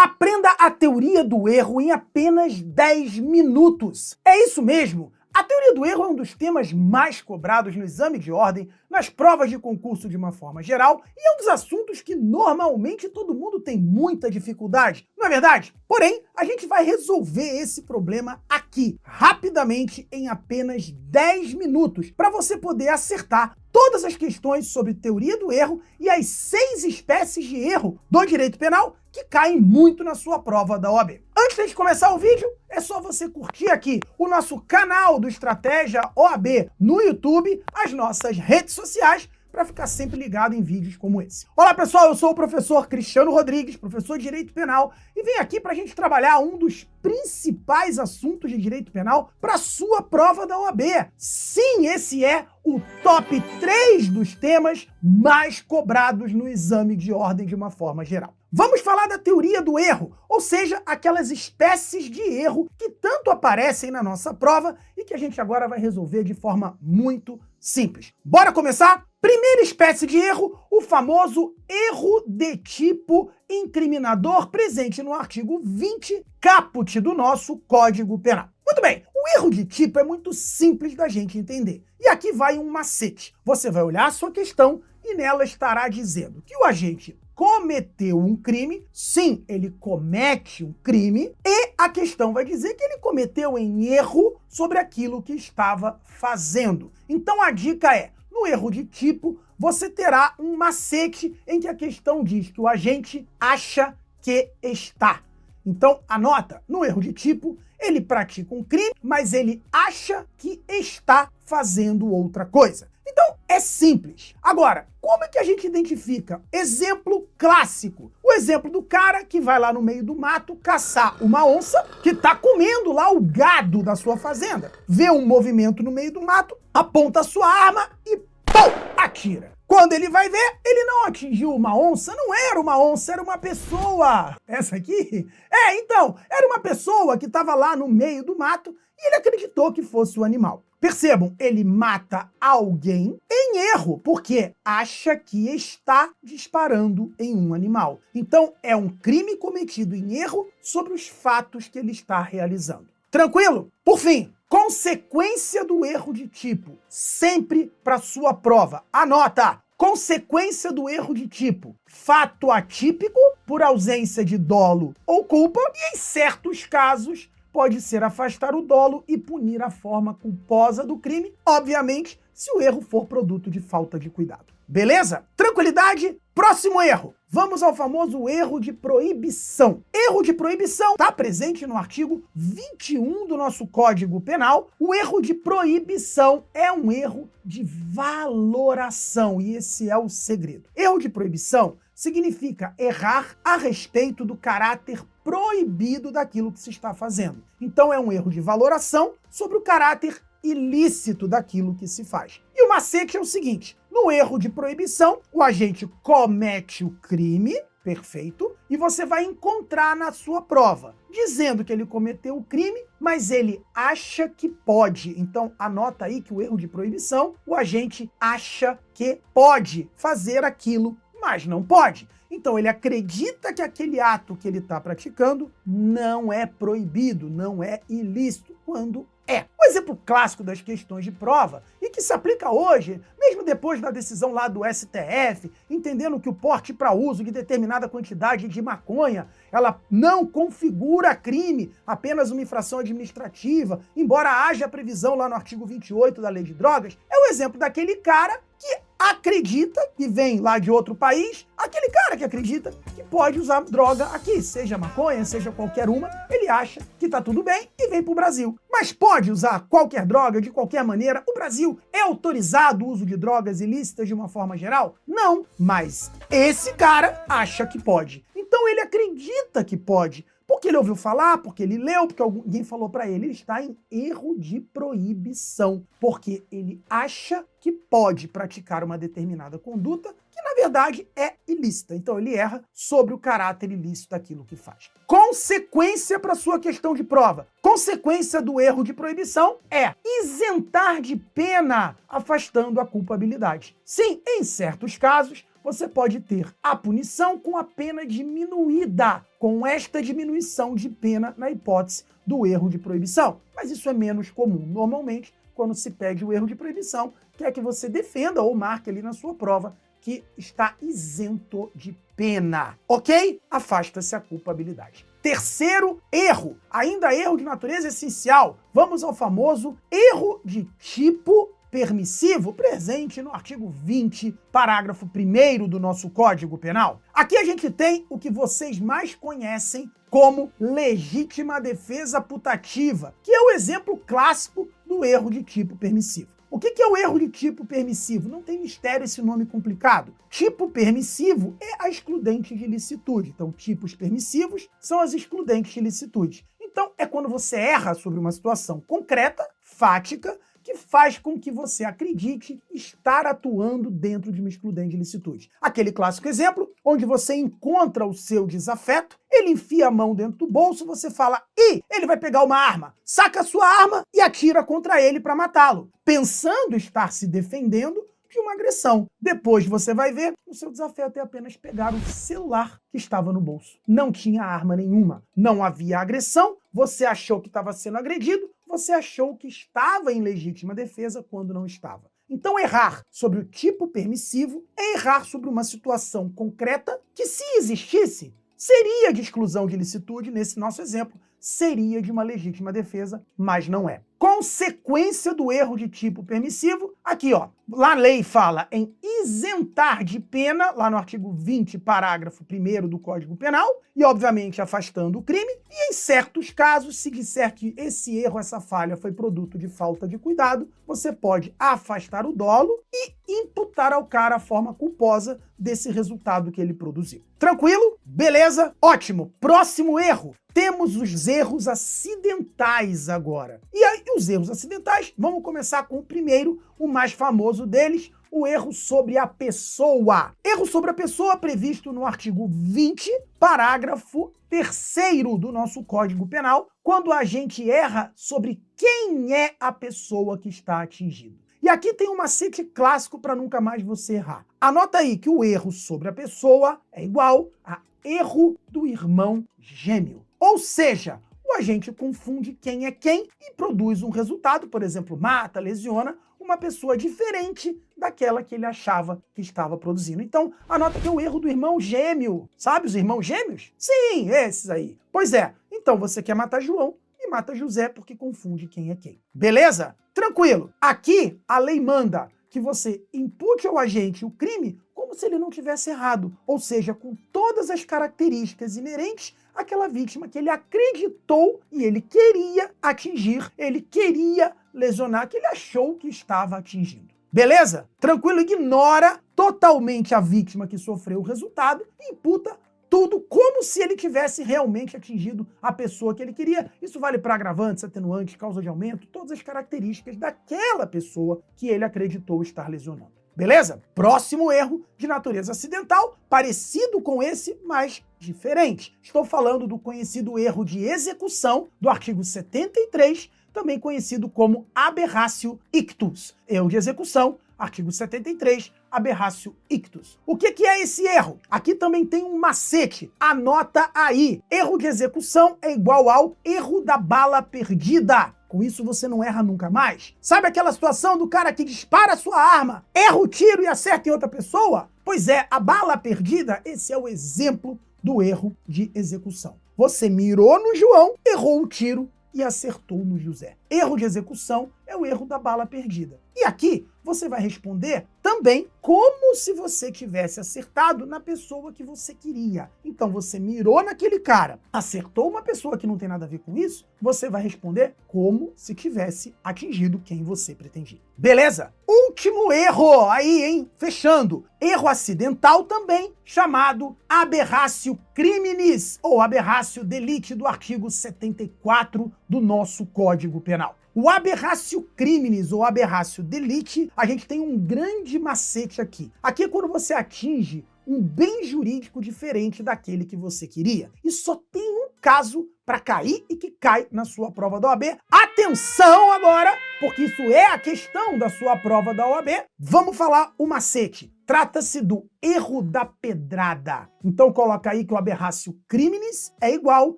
Aprenda a teoria do erro em apenas 10 minutos. É isso mesmo! A teoria do erro é um dos temas mais cobrados no exame de ordem, nas provas de concurso de uma forma geral, e é um dos assuntos que normalmente todo mundo tem muita dificuldade, não é verdade? Porém, a gente vai resolver esse problema aqui, rapidamente, em apenas 10 minutos, para você poder acertar todas as questões sobre teoria do erro e as 6 espécies de erro do direito penal que caem muito na sua prova da OAB. Antes de começar o vídeo, é só você curtir aqui o nosso canal do Estratégia OAB no YouTube, as nossas redes sociais, para ficar sempre ligado em vídeos como esse. Olá pessoal, eu sou o professor Cristiano Rodrigues, professor de Direito Penal, e vim aqui para a gente trabalhar um dos principais assuntos de Direito Penal para a sua prova da OAB. Sim, esse é o top 3 dos temas mais cobrados no exame de ordem de uma forma geral. Vamos falar da teoria do erro, ou seja, aquelas espécies de erro que tanto aparecem na nossa prova e que a gente agora vai resolver de forma muito simples. Bora começar? Primeira espécie de erro, o famoso erro de tipo incriminador, presente no artigo 20, caput do nosso Código Penal. Muito bem, o erro de tipo é muito simples da gente entender. E aqui vai um macete. Você vai olhar a sua questão e nela estará dizendo que o agente cometeu um crime, sim, ele comete um crime, e a questão vai dizer que ele cometeu em erro sobre aquilo que estava fazendo. Então a dica é, no erro de tipo, você terá um macete em que a questão diz que o agente acha que está. Então anota, no erro de tipo, ele pratica um crime, mas ele acha que está fazendo outra coisa. Então, é simples. Agora, como é que a gente identifica? Exemplo clássico. O exemplo do cara que vai lá no meio do mato caçar uma onça que está comendo lá o gado da sua fazenda. Vê um movimento no meio do mato, aponta a sua arma e pum, atira. Quando ele vai ver, ele não atingiu uma onça, não era uma onça, era uma pessoa. Essa aqui? Então, era uma pessoa que estava lá no meio do mato e ele acreditou que fosse o animal. Percebam, ele mata alguém em erro, porque acha que está disparando em um animal. Então, é um crime cometido em erro sobre os fatos que ele está realizando. Tranquilo? Por fim, consequência do erro de tipo, sempre para sua prova. Anota! Consequência do erro de tipo, fato atípico por ausência de dolo ou culpa e, em certos casos, pode ser afastar o dolo e punir a forma culposa do crime, obviamente, se o erro for produto de falta de cuidado. Beleza? Tranquilidade? Próximo erro. Vamos ao famoso erro de proibição. Erro de proibição está presente no artigo 21 do nosso Código Penal. O erro de proibição é um erro de valoração, e esse é o segredo. Erro de proibição significa errar a respeito do caráter proibido daquilo que se está fazendo. Então é um erro de valoração sobre o caráter ilícito daquilo que se faz. E o macete é o seguinte, no erro de proibição, o agente comete o crime, perfeito, e você vai encontrar na sua prova, dizendo que ele cometeu o crime, mas ele acha que pode. Então anota aí que o erro de proibição, o agente acha que pode fazer aquilo, mas não pode. Então ele acredita que aquele ato que ele está praticando não é proibido, não é ilícito, quando é. Um exemplo clássico das questões de prova, e que se aplica hoje, mesmo depois da decisão lá do STF, entendendo que o porte para uso de determinada quantidade de maconha, ela não configura crime, apenas uma infração administrativa, embora haja a previsão lá no artigo 28 da Lei de Drogas, é o exemplo daquele cara que acredita, que vem lá de outro país, aquele cara que acredita que pode usar droga aqui, seja maconha, seja qualquer uma, ele acha que tá tudo bem e vem pro Brasil. Mas pode usar qualquer droga de qualquer maneira? O Brasil é autorizado o uso de drogas ilícitas de uma forma geral? Não, mas esse cara acha que pode. Então ele acredita que pode. Porque ele ouviu falar, porque ele leu, porque alguém falou para ele. Ele está em erro de proibição, porque ele acha que pode praticar uma determinada conduta que, na verdade, é ilícita. Então ele erra sobre o caráter ilícito daquilo que faz. Consequência para sua questão de prova. Consequência do erro de proibição é isentar de pena, afastando a culpabilidade. Sim, em certos casos, você pode ter a punição com a pena diminuída, com esta diminuição de pena na hipótese do erro de proibição. Mas isso é menos comum. Normalmente, quando se pede o erro de proibição, quer que você defenda ou marque ali na sua prova que está isento de pena, ok? Afasta-se a culpabilidade. Terceiro erro, ainda erro de natureza essencial. Vamos ao famoso erro de tipo permissivo, presente no artigo 20, parágrafo 1º do nosso Código Penal. Aqui a gente tem o que vocês mais conhecem como legítima defesa putativa, que é o exemplo clássico do erro de tipo permissivo. O que é o erro de tipo permissivo? Não tem mistério esse nome complicado. Tipo permissivo é a excludente de licitude. Então, tipos permissivos são as excludentes de licitude. Então, é quando você erra sobre uma situação concreta, fática, que faz com que você acredite estar atuando dentro de uma excludente de licitude. Aquele clássico exemplo, onde você encontra o seu desafeto, ele enfia a mão dentro do bolso, você fala, ih, ele vai pegar uma arma, saca a sua arma e atira contra ele para matá-lo, pensando estar se defendendo de uma agressão. Depois você vai ver, o seu desafeto é apenas pegar o celular que estava no bolso. Não tinha arma nenhuma, não havia agressão, você achou que estava sendo agredido, você achou que estava em legítima defesa quando não estava. Então, errar sobre o tipo permissivo é errar sobre uma situação concreta que, se existisse, seria de exclusão de licitude, nesse nosso exemplo, seria de uma legítima defesa, mas não é. Consequência do erro de tipo permissivo, aqui ó, lá a lei fala em isentar de pena, lá no artigo 20, parágrafo 1º do Código Penal, e obviamente afastando o crime, e em certos casos, se disser que esse erro, essa falha foi produto de falta de cuidado, você pode afastar o dolo e imputar ao cara a forma culposa desse resultado que ele produziu. Tranquilo? Beleza? Ótimo! Próximo erro. Temos os erros acidentais agora. E aí, os erros acidentais, vamos começar com o primeiro, o mais famoso deles, o erro sobre a pessoa. Erro sobre a pessoa previsto no artigo 20, parágrafo 3º do nosso Código Penal, quando a gente erra sobre quem é a pessoa que está atingida. E aqui tem um macete clássico para nunca mais você errar. Anota aí que o erro sobre a pessoa é igual a erro do irmão gêmeo. Ou seja, o agente confunde quem é quem e produz um resultado, por exemplo, mata, lesiona uma pessoa diferente daquela que ele achava que estava produzindo. Então, anota que é o erro do irmão gêmeo. Sabe os irmãos gêmeos? Sim, esses aí. Pois é, então você quer matar João e mata José porque confunde quem é quem. Beleza? Tranquilo. Aqui, a lei manda que você impute ao agente o crime como se ele não tivesse errado, ou seja, com todas as características inerentes àquela vítima que ele acreditou e ele queria atingir, ele queria lesionar, que ele achou que estava atingindo. Beleza? Tranquilo, ignora totalmente a vítima que sofreu o resultado e imputa tudo como se ele tivesse realmente atingido a pessoa que ele queria. Isso vale para agravantes, atenuantes, causa de aumento, todas as características daquela pessoa que ele acreditou estar lesionando. Beleza? Próximo erro de natureza acidental, parecido com esse, mas diferente. Estou falando do conhecido erro de execução do artigo 73, também conhecido como aberratio ictus. Erro de execução, artigo 73, aberratio ictus. O que é esse erro? Aqui também tem um macete. Anota aí. Erro de execução é igual ao erro da bala perdida. Com isso você não erra nunca mais. Sabe aquela situação do cara que dispara a sua arma, erra o tiro e acerta em outra pessoa? Pois é, a bala perdida, esse é o exemplo do erro de execução. Você mirou no João, errou o tiro e acertou no José. Erro de execução é o erro da bala perdida. E aqui você vai responder também como se você tivesse acertado na pessoa que você queria. Então você mirou naquele cara, acertou uma pessoa que não tem nada a ver com isso, você vai responder como se tivesse atingido quem você pretendia. Beleza? Último erro aí, hein? Fechando. Erro acidental também, chamado aberratio criminis, ou aberratio delicti do artigo 74 do nosso Código Penal. O aberratio criminis ou aberratio delicti, a gente tem um grande macete aqui. Aqui é quando você atinge um bem jurídico diferente daquele que você queria. E só tem um caso para cair e que cai na sua prova da OAB. Atenção agora, porque isso é a questão da sua prova da OAB. Vamos falar o macete. Trata-se do erro da pedrada. Então coloca aí que o aberratio criminis é igual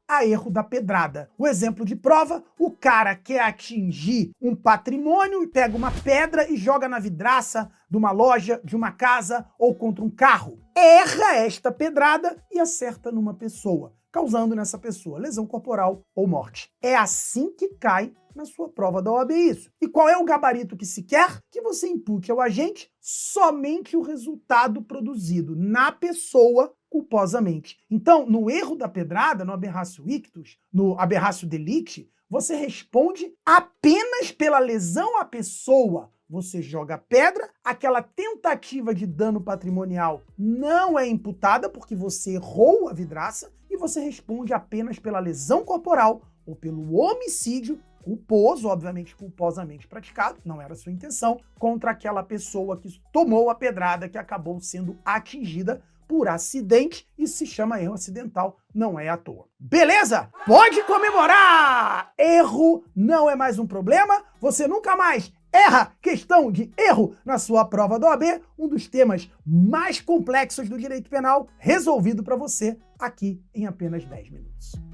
a erro da pedrada. O exemplo de prova, o cara quer atingir um patrimônio e pega uma pedra e joga na vidraça de uma loja, de uma casa ou contra um carro. Erra esta pedrada e acerta numa pessoa, causando nessa pessoa lesão corporal ou morte. É assim que cai na sua prova da OAB isso. E qual é o gabarito que se quer? Que você impute ao agente somente o resultado produzido na pessoa culposamente. Então, no erro da pedrada, no aberratio ictus, no aberratio delicti, você responde apenas pela lesão à pessoa. Você joga a pedra, aquela tentativa de dano patrimonial não é imputada porque você errou a vidraça e você responde apenas pela lesão corporal ou pelo homicídio culposo, obviamente culposamente praticado, não era sua intenção, contra aquela pessoa que tomou a pedrada que acabou sendo atingida por acidente e se chama erro acidental, não é à toa. Beleza? Pode comemorar! Erro não é mais um problema, você nunca mais erra questão de erro na sua prova da OAB, um dos temas mais complexos do direito penal, resolvido para você aqui em apenas 10 minutos.